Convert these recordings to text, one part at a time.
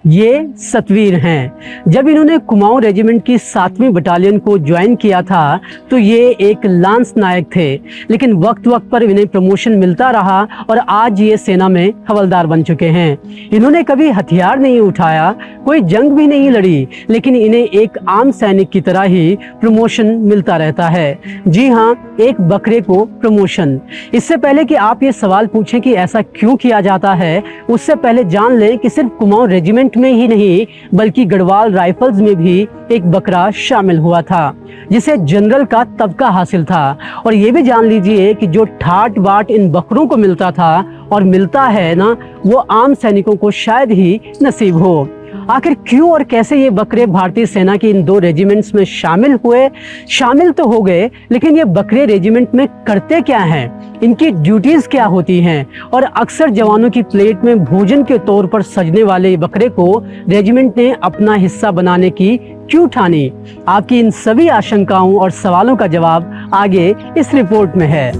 ये सतवीर हैं। जब इन्होंने कुमाऊं रेजिमेंट की 7वीं बटालियन को ज्वाइन किया था तो ये एक लांस नायक थे, लेकिन वक्त वक्त पर इन्हें प्रमोशन मिलता रहा और आज ये सेना में हवलदार बन चुके हैं। इन्होंने कभी हथियार नहीं उठाया, कोई जंग भी नहीं लड़ी, लेकिन इन्हें एक आम सैनिक की तरह ही प्रमोशन मिलता रहता है। जी हाँ, एक बकरे को प्रमोशन। इससे पहले कि आप ये सवाल पूछें कि ऐसा क्यों किया जाता है, उससे पहले जान लें कि सिर्फ कुमाऊं रेजिमेंट में ही नहीं बल्कि गढ़वाल राइफल्स में भी एक बकरा शामिल हुआ था जिसे जनरल का तबका हासिल था। और ये भी जान लीजिए कि जो ठाट बाट इन बकरों को मिलता था और मिलता है ना, वो आम सैनिकों को शायद ही नसीब हो। आखिर क्यों और कैसे ये बकरे भारतीय सेना के इन 2 रेजिमेंट्स में शामिल हुए? शामिल तो हो गए, लेकिन ये बकरे रेजिमेंट में करते क्या हैं, इनकी ड्यूटीज क्या होती हैं और अक्सर जवानों की प्लेट में भोजन के तौर पर सजने वाले बकरे को रेजिमेंट ने अपना हिस्सा बनाने की क्यों ठानी? आपकी इन सभी आशंकाओं और सवालों का जवाब आगे इस रिपोर्ट में है।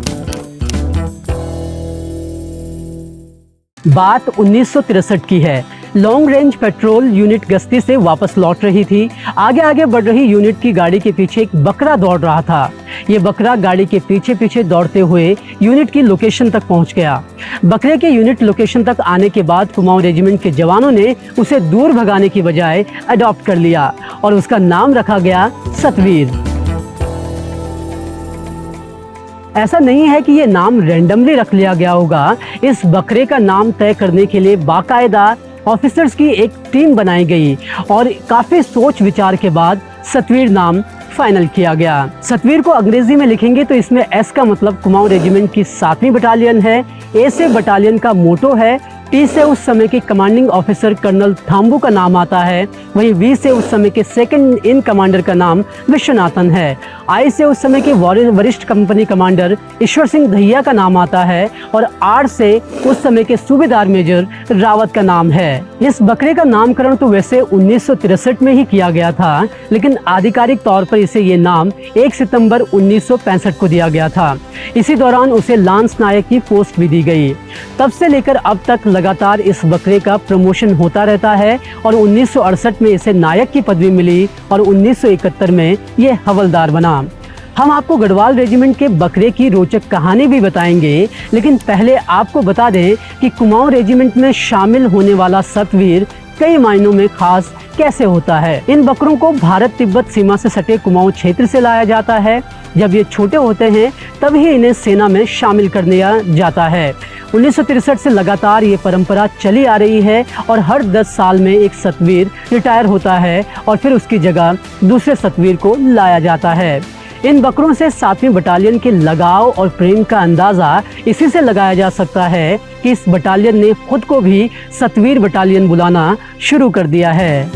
बात 1963 की है। लॉन्ग रेंज पेट्रोल यूनिट गश्ती से वापस लौट रही थी। आगे आगे बढ़ रही यूनिट की गाड़ी के पीछे एक बकरा दौड़ रहा था। ये बकरा गाड़ी के पीछे पीछे दौड़ते हुए यूनिट की लोकेशन तक पहुंच गया। बकरे के यूनिट लोकेशन तक आने के बाद कुमाऊं रेजिमेंट के जवानों ने उसे दूर भगाने की बजाय अडॉप्ट कर लिया और उसका नाम रखा गया सतवीर। ऐसा नहीं है कि ये नाम रैंडमली रख लिया गया होगा। इस बकरे का नाम तय करने के लिए बाकायदा ऑफिसर्स की एक टीम बनाई गई और काफी सोच विचार के बाद सतवीर नाम फाइनल किया गया। सतवीर को अंग्रेजी में लिखेंगे तो इसमें एस का मतलब कुमाऊं रेजिमेंट की 7वीं बटालियन है, ए से बटालियन का मोटो है, टी से उस समय के कमांडिंग ऑफिसर कर्नल थाम्बू का नाम आता है, वहीं वी से उस समय के सेकंड इन कमांडर का नाम विश्वनाथन है, आई से उस समय के वरिष्ठ कंपनी कमांडर ईश्वर सिंह दहिया का नाम आता है और आर से उस समय के सूबेदार मेजर रावत का नाम है। इस बकरे का नामकरण तो वैसे 1963 में ही किया गया था, लेकिन आधिकारिक तौर पर इसे ये नाम 1 सितंबर 1965 को दिया गया था। इसी दौरान उसे लांस नायक की पोस्ट भी दी गई। तब से लेकर अब तक लगातार इस बकरे का प्रमोशन होता रहता है और 1968 में इसे नायक की पदवी मिली और 1971 में ये हवलदार बना। हम आपको गढ़वाल रेजिमेंट के बकरे की रोचक कहानी भी बताएंगे, लेकिन पहले आपको बता दें कि कुमाऊं रेजिमेंट में शामिल होने वाला सतवीर कई मायनों में खास कैसे होता है। इन बकरों को भारत तिब्बत सीमा से सटे कुमाऊं क्षेत्र से लाया जाता है। जब ये छोटे होते हैं तभी इन्हें सेना में शामिल कर दिया जाता है। 1963 से लगातार ये परंपरा चली आ रही है और हर 10 साल में एक सतवीर रिटायर होता है और फिर उसकी जगह दूसरे सतवीर को लाया जाता है। इन बकरों से 7वीं बटालियन के लगाव और प्रेम का अंदाजा इसी से लगाया जा सकता है कि इस बटालियन ने खुद को भी सतवीर बटालियन बुलाना शुरू कर दिया है।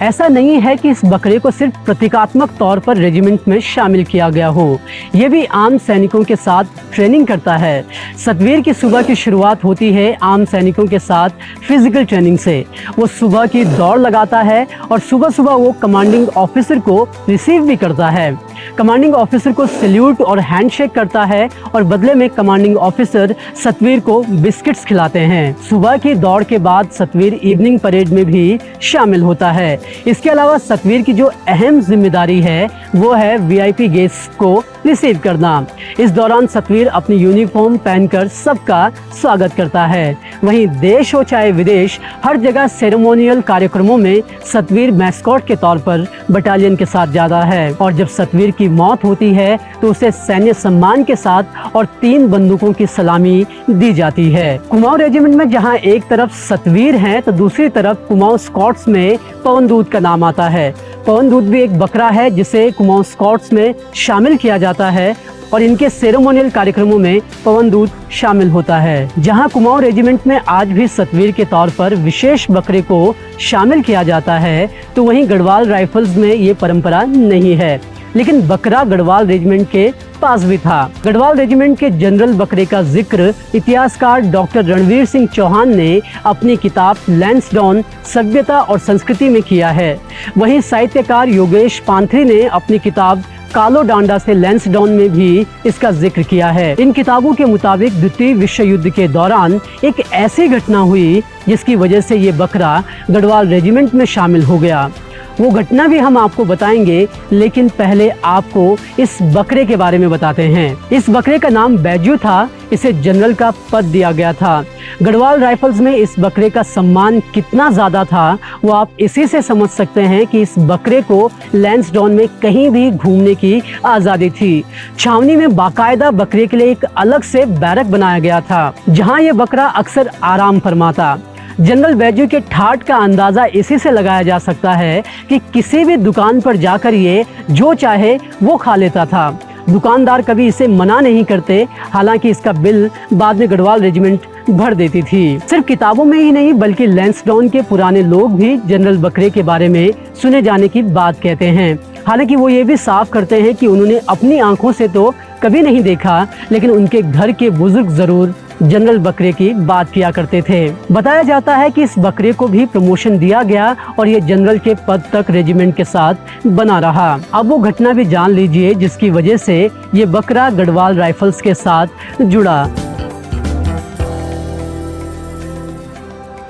ऐसा नहीं है कि इस बकरे को सिर्फ प्रतीकात्मक तौर पर रेजिमेंट में शामिल किया गया हो, ये भी आम सैनिकों के साथ ट्रेनिंग करता है। सतवीर की सुबह की शुरुआत होती है आम सैनिकों के साथ फिजिकल ट्रेनिंग से। वो सुबह की दौड़ लगाता है और सुबह सुबह वो कमांडिंग ऑफिसर को रिसीव भी करता है। कमांडिंग ऑफिसर को सैल्यूट और हैंडशेक करता है और बदले में कमांडिंग ऑफिसर सतवीर को बिस्किट्स खिलाते हैं। सुबह की दौड़ के बाद सतवीर इवनिंग परेड में भी शामिल होता है। इसके अलावा सतवीर की जो अहम जिम्मेदारी है वो है वीआईपी गेस्ट को रिसीव करना। इस दौरान सतवीर अपनी यूनिफॉर्म पहनकर सबका स्वागत करता है। वहीं देश हो चाहे विदेश, हर जगह सेरेमोनियल कार्यक्रमों में सतवीर मैस्कॉट के तौर पर बटालियन के साथ जाता है और जब सतवीर की मौत होती है तो उसे सैन्य सम्मान के साथ और 3 बंदूकों की सलामी दी जाती है। कुमाऊं रेजिमेंट में जहां एक तरफ सतवीर हैं तो दूसरी तरफ कुमाऊं स्कॉट्स में पवन दूत का नाम आता है। पवन दूत भी एक बकरा है जिसे कुमाऊं स्कॉट्स में शामिल किया जाता है और इनके सेरेमोनियल कार्यक्रमों में पवन दूत शामिल होता है। जहां कुमाऊं रेजिमेंट में आज भी सतवीर के तौर पर विशेष बकरे को शामिल किया जाता है, तो वहीं गढ़वाल राइफल्स में ये परंपरा नहीं है, लेकिन बकरा गढ़वाल रेजिमेंट के पास भी था। गढ़वाल रेजिमेंट के जनरल बकरे का जिक्र इतिहासकार डॉक्टर रणवीर सिंह चौहान ने अपनी किताब लैंसडाउन सभ्यता और संस्कृति में किया है। वहीं साहित्यकार योगेश पांथरी ने अपनी किताब कालो डांडा से लैंसडाउन में भी इसका जिक्र किया है। इन किताबों के मुताबिक द्वितीय विश्व युद्ध के दौरान एक ऐसी घटना हुई जिसकी वजह से ये बकरा गढ़वाल रेजिमेंट में शामिल हो गया। वो घटना भी हम आपको बताएंगे, लेकिन पहले आपको इस बकरे के बारे में बताते हैं। इस बकरे का नाम बैजू था। इसे जनरल का पद दिया गया था। गढ़वाल राइफल्स में इस बकरे का सम्मान कितना ज्यादा था वो आप इसी से समझ सकते हैं कि इस बकरे को लैंसडाउन में कहीं भी घूमने की आज़ादी थी। छावनी में बाकायदा बकरे के लिए एक अलग से बैरक बनाया गया था जहां ये बकरा अक्सर आराम फरमाता। जनरल बैजू के ठाठ का अंदाजा इसी से लगाया जा सकता है कि किसी भी दुकान पर जाकर ये जो चाहे वो खा लेता था। दुकानदार कभी इसे मना नहीं करते, हालांकि इसका बिल बाद में गढ़वाल रेजिमेंट भर देती थी। सिर्फ किताबों में ही नहीं बल्कि लैंसडाउन के पुराने लोग भी जनरल बकरे के बारे में सुने जाने की बात कहते हैं। हालांकि वो ये भी साफ करते हैं कि उन्होंने अपनी आंखों से तो कभी नहीं देखा, लेकिन उनके घर के बुजुर्ग जरूर जनरल बकरे की बात किया करते थे। बताया जाता है कि इस बकरे को भी प्रमोशन दिया गया और ये जनरल के पद तक रेजिमेंट के साथ बना रहा। अब वो घटना भी जान लीजिए जिसकी वजह से ये बकरा गढ़वाल राइफल्स के साथ जुड़ा।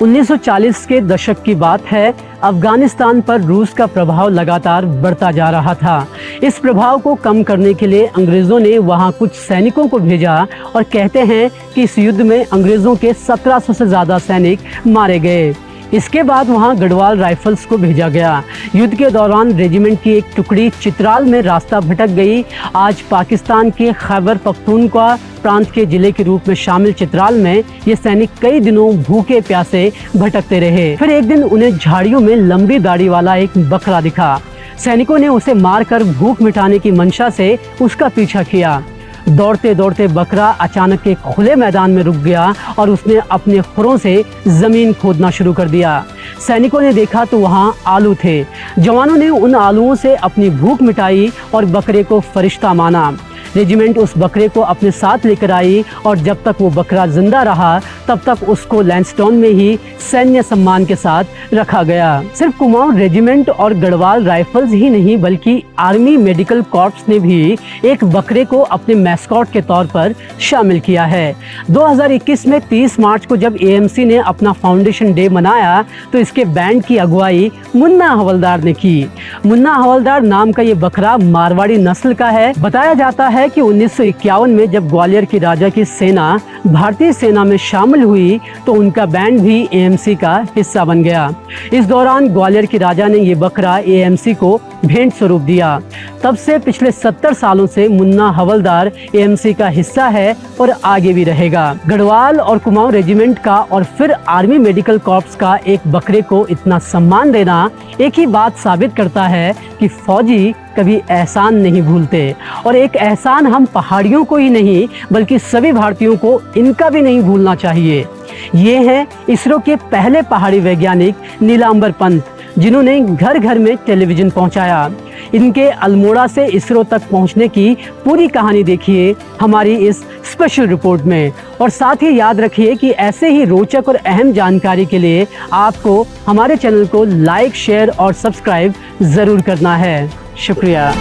1940 के दशक की बात है। अफगानिस्तान पर रूस का प्रभाव लगातार बढ़ता जा रहा था। इस प्रभाव को कम करने के लिए अंग्रेजों ने वहां कुछ सैनिकों को भेजा और कहते हैं कि इस युद्ध में अंग्रेजों के 1700 से ज्यादा सैनिक मारे गए। इसके बाद वहां गढ़वाल राइफल्स को भेजा गया। युद्ध के दौरान रेजिमेंट की एक टुकड़ी चित्राल में रास्ता भटक गई। आज पाकिस्तान के खैबर पख्तूनख्वा प्रांत के जिले के रूप में शामिल चित्राल में ये सैनिक कई दिनों भूखे प्यासे भटकते रहे। फिर एक दिन उन्हें झाड़ियों में लंबी दाढ़ी वाला एक बकरा दिखा। सैनिकों ने उसे मारकर भूख मिटाने की मंशा से उसका पीछा किया। दौड़ते दौड़ते बकरा अचानक एक खुले मैदान में रुक गया और उसने अपने खुरों से जमीन खोदना शुरू कर दिया। सैनिकों ने देखा तो वहां आलू थे। जवानों ने उन आलूओं से अपनी भूख मिटाई और बकरे को फरिश्ता माना। रेजिमेंट उस बकरे को अपने साथ लेकर आई और जब तक वो बकरा जिंदा रहा तब तक उसको लैंसडाउन में ही सैन्य सम्मान के साथ रखा गया। सिर्फ कुमाऊं रेजिमेंट और गढ़वाल राइफल्स ही नहीं बल्कि आर्मी मेडिकल कॉर्प्स ने भी एक बकरे को अपने मैस्कॉट के तौर पर शामिल किया है। 2021 में 30 मार्च को जब एएमसी ने अपना फाउंडेशन डे मनाया तो इसके बैंड की अगुवाई मुन्ना हवलदार ने की। मुन्ना हवलदार नाम का ये बकरा मारवाड़ी नस्ल का है। बताया जाता है कि 1951 में जब ग्वालियर की राजा की सेना भारतीय सेना में शामिल हुई तो उनका बैंड भी एएमसी का हिस्सा बन गया। इस दौरान ग्वालियर की राजा ने ये बकरा एएमसी को भेंट स्वरूप दिया। तब से पिछले 70 सालों से मुन्ना हवलदार एएमसी का हिस्सा है और आगे भी रहेगा। गढ़वाल और कुमाऊं रेजिमेंट का और फिर आर्मी मेडिकल कॉर्प्स का एक बकरे को इतना सम्मान देना एक ही बात साबित करता है कि फौजी कभी एहसान नहीं भूलते। और एक एहसान हम पहाड़ियों को ही नहीं बल्कि सभी भारतीयों को इनका भी नहीं भूलना चाहिए। ये हैं इसरो के पहले पहाड़ी वैज्ञानिक नीलांबर पंत, जिन्होंने घर घर में टेलीविजन पहुंचाया। इनके अल्मोड़ा से इसरो तक पहुंचने की पूरी कहानी देखिए हमारी इस स्पेशल रिपोर्ट में। और साथ ही याद रखिए कि ऐसे ही रोचक और अहम जानकारी के लिए आपको हमारे चैनल को लाइक, शेयर और सब्सक्राइब जरूर करना है। शुक्रिया।